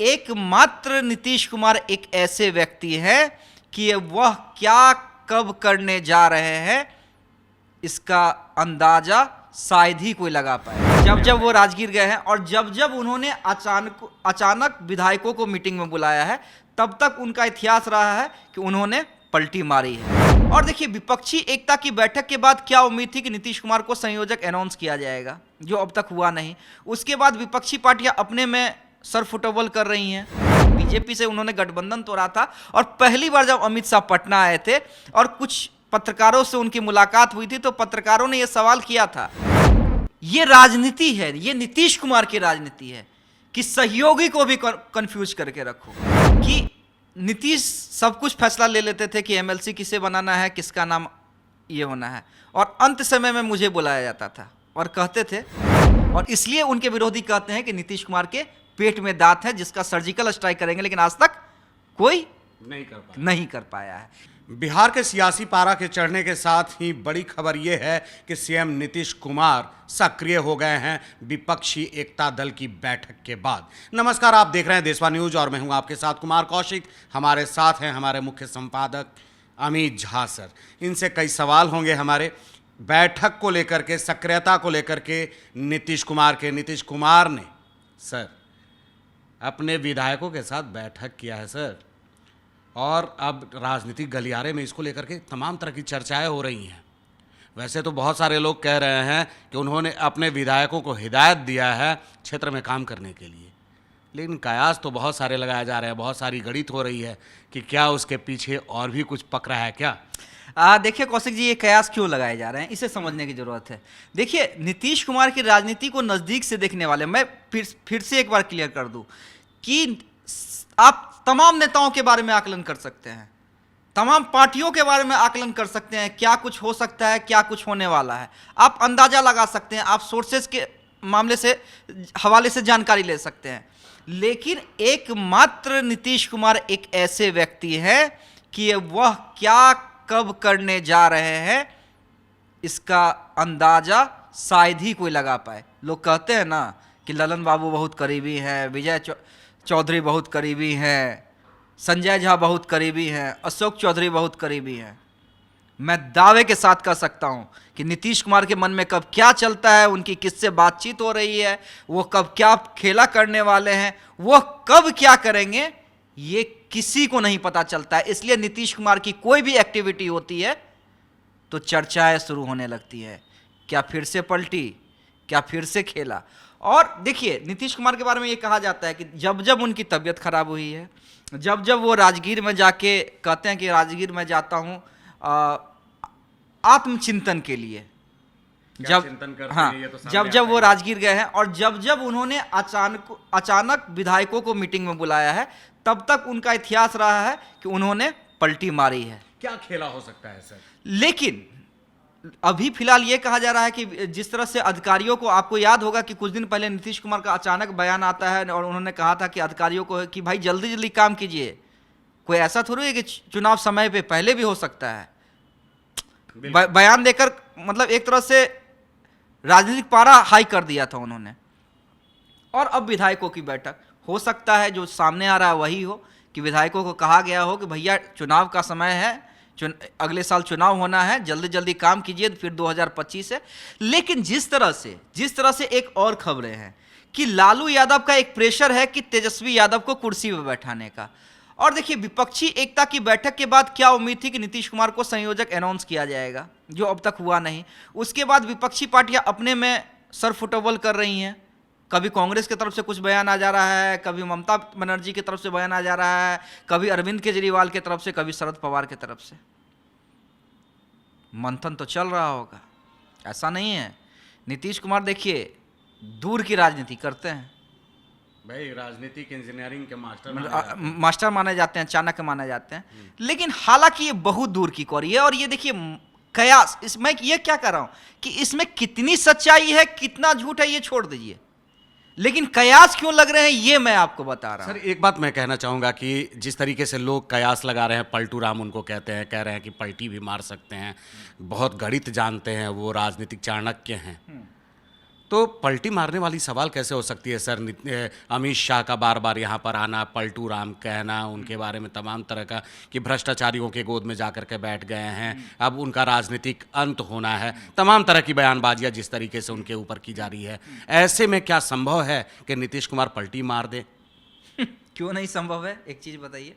एकमात्र नीतीश कुमार एक ऐसे व्यक्ति हैं कि वह क्या कब करने जा रहे हैं इसका अंदाजा शायद ही कोई लगा पाए। जब जब वो राजगीर गए हैं और जब जब उन्होंने अचानक विधायकों को मीटिंग में बुलाया है, तब तक उनका इतिहास रहा है कि उन्होंने पलटी मारी है। और देखिए, विपक्षी एकता की बैठक के बाद क्या उम्मीद थी कि नीतीश कुमार को संयोजक अनाउंस किया जाएगा, जो अब तक हुआ नहीं। उसके बाद विपक्षी पार्टियां अपने में सर फुटबॉल कर रही हैं। बीजेपी से उन्होंने गठबंधन तोड़ा था और पहली बार जब अमित शाह पटना आए थे और कुछ पत्रकारों से उनकी मुलाकात हुई थी, तो पत्रकारों ने यह सवाल किया था, ये राजनीति है, ये नीतीश कुमार की राजनीति है कि सहयोगी को भी कंफ्यूज करके रखो। कि नीतीश सब कुछ फैसला ले लेते थे कि एमएलसी किसे बनाना है, किसका नाम ये होना है, और अंत समय में मुझे बुलाया जाता था और कहते थे, और इसलिए उनके विरोधी कहते हैं कि नीतीश कुमार के पेट में दांत है जिसका सर्जिकल स्ट्राइक करेंगे, लेकिन आज तक कोई नहीं कर पाया है। बिहार के सियासी पारा के चढ़ने के साथ ही बड़ी खबर यह है कि सीएम नीतीश कुमार सक्रिय हो गए हैं विपक्षी एकता दल की बैठक के बाद। नमस्कार, आप देख रहे हैं देशवा न्यूज और मैं हूं आपके साथ कुमार कौशिक। हमारे साथ हैं हमारे मुख्य संपादक अमित झा सर। इनसे कई सवाल होंगे हमारे बैठक को लेकर के, सक्रियता को लेकर के नीतीश कुमार ने सर अपने विधायकों के साथ बैठक किया है सर, और अब राजनीतिक गलियारे में इसको लेकर के तमाम तरह की चर्चाएं हो रही हैं। वैसे तो बहुत सारे लोग कह रहे हैं कि उन्होंने अपने विधायकों को हिदायत दिया है क्षेत्र में काम करने के लिए, लेकिन कयास तो बहुत सारे लगाए जा रहे हैं, बहुत सारी गणित हो रही है कि क्या उसके पीछे और भी कुछ पक रहा है क्या। देखिए कौशिक जी, ये कयास क्यों लगाए जा रहे हैं, इसे समझने की जरूरत है। देखिए, नीतीश कुमार की राजनीति को नज़दीक से देखने वाले, मैं फिर से एक बार क्लियर कर दूं कि आप तमाम नेताओं के बारे में आकलन कर सकते हैं, तमाम पार्टियों के बारे में आकलन कर सकते हैं, क्या कुछ हो सकता है, क्या कुछ होने वाला है, आप अंदाजा लगा सकते हैं, आप सोर्सेस के मामले से हवाले से जानकारी ले सकते हैं। लेकिन एकमात्र नीतीश कुमार एक ऐसे व्यक्ति हैं कि वह क्या कब करने जा रहे हैं इसका अंदाजा शायद ही कोई लगा पाए। लोग कहते हैं ना कि ललन बाबू बहुत करीबी हैं, विजय चौधरी बहुत करीबी हैं, संजय झा बहुत करीबी हैं, अशोक चौधरी बहुत करीबी हैं। मैं दावे के साथ कह सकता हूं कि नीतीश कुमार के मन में कब क्या चलता है, उनकी किससे बातचीत हो रही है, वो कब क्या खेला करने वाले हैं, वो कब क्या करेंगे, ये किसी को नहीं पता चलता है। इसलिए नीतीश कुमार की कोई भी एक्टिविटी होती है तो चर्चाएं शुरू होने लगती है, क्या फिर से पलटी, क्या फिर से खेला। और देखिए, नीतीश कुमार के बारे में ये कहा जाता है कि जब जब उनकी तबीयत खराब हुई है, जब जब वो राजगीर में जाके कहते हैं कि राजगीर में जाता हूँ आत्मचिंतन के लिए, जब जब वो राजगीर गए हैं और जब जब उन्होंने अचानक विधायकों को मीटिंग में बुलाया है, तब तक उनका इतिहास रहा है कि उन्होंने पलटी मारी है। क्या खेला हो सकता है सर? लेकिन अभी फिलहाल ये कहा जा रहा है कि जिस तरह से अधिकारियों को, आपको याद होगा कि कुछ दिन पहले नीतीश कुमार का अचानक बयान आता है और उन्होंने कहा था कि अधिकारियों को कि भाई जल्दी जल्दी काम कीजिए, कोई ऐसा थोड़ी है कि चुनाव समय पे पहले भी हो सकता है। बयान देकर मतलब एक तरह से राजनीतिक पारा हाई कर दिया था उन्होंने। और अब विधायकों की बैठक, हो सकता है जो सामने आ रहा है वही हो कि विधायकों को कहा गया हो कि भैया चुनाव का समय है, अगले साल चुनाव होना है, जल्दी जल्दी काम कीजिए, फिर 2025 है। लेकिन जिस तरह से एक और खबरें हैं कि लालू यादव का एक प्रेशर है कि तेजस्वी यादव को कुर्सी पर बैठाने का। और देखिए, विपक्षी एकता की बैठक के बाद क्या उम्मीद थी कि नीतीश कुमार को संयोजक अनाउंस किया जाएगा, जो अब तक हुआ नहीं। उसके बाद विपक्षी पार्टियां अपने में सर फुटबॉल कर रही हैं, कभी कांग्रेस की तरफ से कुछ बयान आ जा रहा है, कभी ममता बनर्जी की तरफ से बयान आ जा रहा है, कभी अरविंद केजरीवाल की तरफ से, कभी शरद पवार की तरफ से। मंथन तो चल रहा होगा, ऐसा नहीं है। नीतीश कुमार देखिए दूर की राजनीति करते हैं भाई, राजनीतिक इंजीनियरिंग के मास्टर माने जाते हैं, चाणक्य माने जाते हैं। लेकिन हालांकि ये बहुत दूर की कौड़ी है। और ये देखिए कयास, इसमें ये क्या कर रहा हूं कि इसमें कितनी सच्चाई है, कितना झूठ है, ये छोड़ दीजिए, लेकिन कयास क्यों लग रहे हैं ये मैं आपको बता रहा हूं। सर, एक बात मैं कहना चाहूंगा कि जिस तरीके से लोग कयास लगा रहे हैं, पलटू राम उनको कहते हैं, कह रहे हैं कि पलटी भी मार सकते हैं, बहुत गणित जानते हैं, वो राजनीतिक चाणक्य हैं, तो पलटी मारने वाली सवाल कैसे हो सकती है सर? अमित शाह का बार बार यहाँ पर आना, पलटू राम कहना, उनके बारे में तमाम तरह का कि भ्रष्टाचारियों के गोद में जाकर के बैठ गए हैं, अब उनका राजनीतिक अंत होना है, तमाम तरह की बयानबाजियाँ जिस तरीके से उनके ऊपर की जा रही है, ऐसे में क्या संभव है कि नीतीश कुमार पलटी मार दे? क्यों नहीं संभव है, एक चीज़ बताइए।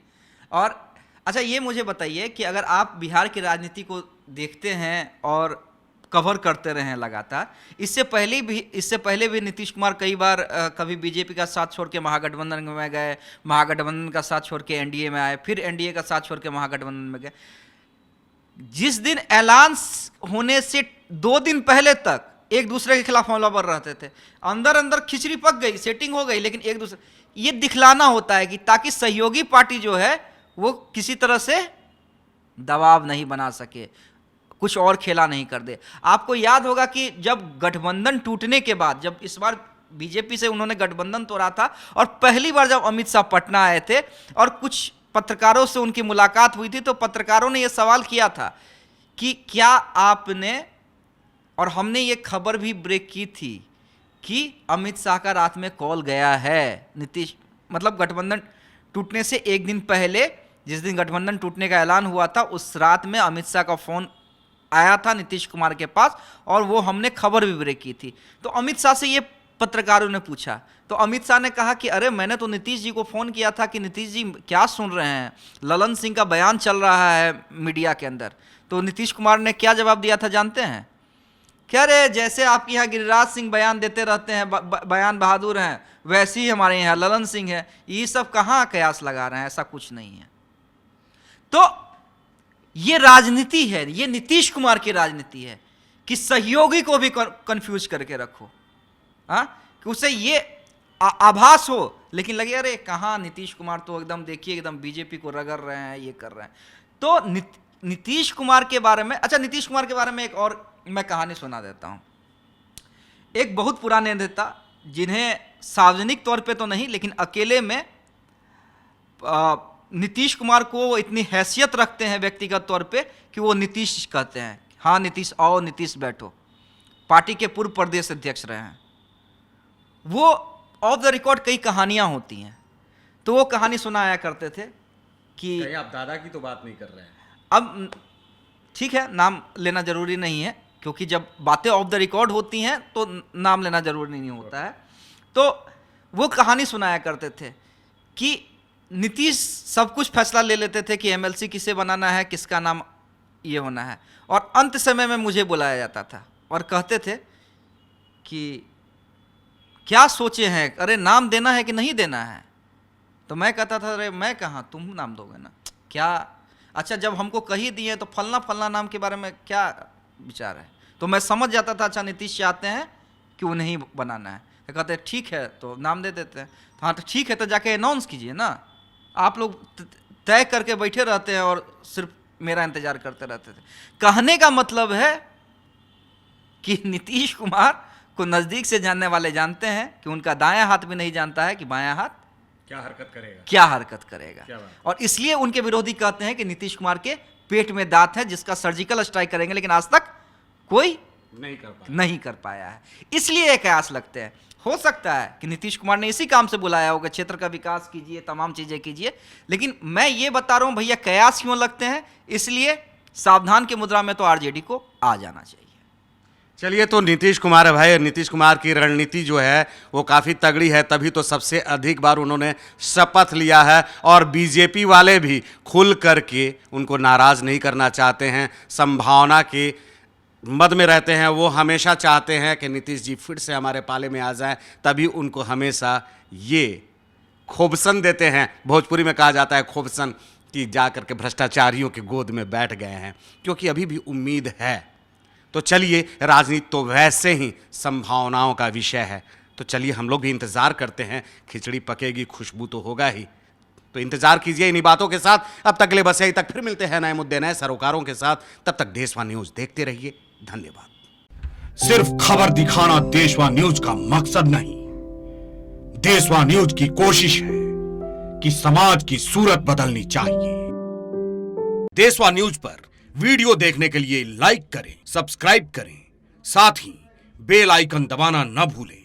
और अच्छा ये मुझे बताइए कि अगर आप बिहार की राजनीति को देखते हैं और कवर करते रहे हैं लगातार, इससे पहले भी नीतीश कुमार कई बार कभी बीजेपी का साथ छोड़ के महागठबंधन में गए, महागठबंधन का साथ छोड़ के एनडीए में आए, फिर एनडीए का साथ छोड़ के महागठबंधन में गए। जिस दिन ऐलान होने से 2 दिन पहले तक एक दूसरे के खिलाफ हमलावर रहते थे, अंदर अंदर खिचड़ी पक गई, सेटिंग हो गई, लेकिन एक दूसरे ये दिखलाना होता है कि ताकि सहयोगी पार्टी जो है वो किसी तरह से दबाव नहीं बना सके, कुछ और खेला नहीं कर दे। आपको याद होगा कि जब गठबंधन टूटने के बाद, जब इस बार बीजेपी से उन्होंने गठबंधन तोड़ा था और पहली बार जब अमित शाह पटना आए थे और कुछ पत्रकारों से उनकी मुलाकात हुई थी, तो पत्रकारों ने यह सवाल किया था कि क्या आपने, और हमने ये खबर भी ब्रेक की थी कि अमित शाह का रात में कॉल गया है नीतीश, मतलब गठबंधन टूटने से एक दिन पहले, जिस दिन गठबंधन टूटने का ऐलान हुआ था, उस रात में अमित शाह का फोन आया था नीतीश कुमार के पास और वो हमने खबर भी ब्रेक की थी। तो अमित शाह से ये पत्रकारों ने पूछा, तो अमित शाह ने कहा कि अरे मैंने तो नीतीश जी को फ़ोन किया था कि नीतीश जी क्या सुन रहे हैं, ललन सिंह का बयान चल रहा है मीडिया के अंदर। तो नीतीश कुमार ने क्या जवाब दिया था जानते हैं? क्या रे, जैसे आपके यहाँ गिरिराज सिंह बयान देते रहते हैं, बयान बहादुर हैं, वैसे ही हमारे यहाँ ललन सिंह है, ये सब कहाँ कयास लगा रहे हैं, ऐसा कुछ नहीं है। तो ये राजनीति है, ये नीतीश कुमार की राजनीति है कि सहयोगी को भी कंफ्यूज करके रखो, हाँ, कि उसे ये आभास हो, लेकिन लगे अरे कहाँ नीतीश कुमार तो एकदम देखिए एकदम बीजेपी को रगड़ रहे हैं, ये कर रहे हैं। तो नीतीश कुमार के बारे में, अच्छा नीतीश कुमार के बारे में एक और मैं कहानी सुना देता हूँ। एक बहुत पुराने नेता, जिन्हें सार्वजनिक तौर पे तो नहीं लेकिन अकेले में नीतीश कुमार को वो इतनी हैसियत रखते हैं व्यक्तिगत तौर पे कि वो नीतीश कहते हैं, हाँ नीतीश आओ, नीतीश बैठो। पार्टी के पूर्व प्रदेश अध्यक्ष रहे हैं वो। ऑफ द रिकॉर्ड कई कहानियां होती हैं, तो वो कहानी सुनाया करते थे कि आप दादा की तो बात नहीं कर रहे हैं? अब ठीक है, नाम लेना जरूरी नहीं है, क्योंकि जब बातें ऑफ द रिकॉर्ड होती हैं तो नाम लेना जरूरी नहीं होता है। तो वो कहानी सुनाया करते थे कि नीतीश सब कुछ फैसला ले लेते थे कि एमएलसी किसे बनाना है, किसका नाम ये होना है, और अंत समय में मुझे बुलाया जाता था और कहते थे कि क्या सोचे हैं, अरे नाम देना है कि नहीं देना है? तो मैं कहता था अरे मैं कहाँ, तुम नाम दोगे ना, क्या अच्छा जब हमको कही दिए तो फलना फलना नाम के बारे में क्या विचार है? तो मैं समझ जाता था अच्छा नीतीश चाहते हैं कि उन्हें ही बनाना है। तो कहते हैं ठीक है तो नाम दे देते हैं। तो हाँ तो ठीक है, तो जाके अनाउंस कीजिए ना। आप लोग तय करके बैठे रहते हैं और सिर्फ मेरा इंतजार करते रहते थे। कहने का मतलब है कि नीतीश कुमार को नज़दीक से जानने वाले जानते हैं कि उनका दायां हाथ भी नहीं जानता है कि बायां हाथ क्या हरकत करेगा। और इसलिए उनके विरोधी कहते हैं कि नीतीश कुमार के पेट में दांत है जिसका सर्जिकल स्ट्राइक करेंगे, लेकिन आज तक कोई नहीं कर पाया है। इसलिए एक कयास लगते हैं, हो सकता है कि नीतीश कुमार ने इसी काम से बुलाया होगा, क्षेत्र का विकास कीजिए, तमाम चीजें कीजिए। लेकिन मैं ये बता रहा हूं भैया कयास क्यों लगते हैं, इसलिए सावधान की मुद्रा में तो आरजेडी को आ जाना चाहिए। चलिए, तो नीतीश कुमार है भाई, नीतीश कुमार की रणनीति जो है वो काफ़ी तगड़ी है, तभी तो सबसे अधिक बार उन्होंने शपथ लिया है। और बीजेपी वाले भी खुल करके उनको नाराज़ नहीं करना चाहते हैं, संभावना के मद में रहते हैं। वो हमेशा चाहते हैं कि नीतीश जी फिर से हमारे पाले में आ जाएं, तभी उनको हमेशा ये खोबसन देते हैं। भोजपुरी में कहा जाता है खोबसन, कि जा करके भ्रष्टाचारियों के गोद में बैठ गए हैं, क्योंकि अभी भी उम्मीद है। तो चलिए, राजनीति तो वैसे ही संभावनाओं का विषय है, तो चलिए हम लोग भी इंतज़ार करते हैं। खिचड़ी पकेगी, खुशबू तो होगा ही, तो इंतजार कीजिए इन्हीं बातों के साथ। अब तक के लिए बस यही तक, फिर मिलते हैं नए मुद्दे नए सरोकारों के साथ। तब तक देशवा न्यूज़ देखते रहिए। धन्यवाद। सिर्फ खबर दिखाना देशवा न्यूज का मकसद नहीं, देशवा न्यूज की कोशिश है कि समाज की सूरत बदलनी चाहिए। देशवा न्यूज पर वीडियो देखने के लिए लाइक करें, सब्सक्राइब करें, साथ ही बेल आइकन दबाना न भूलें।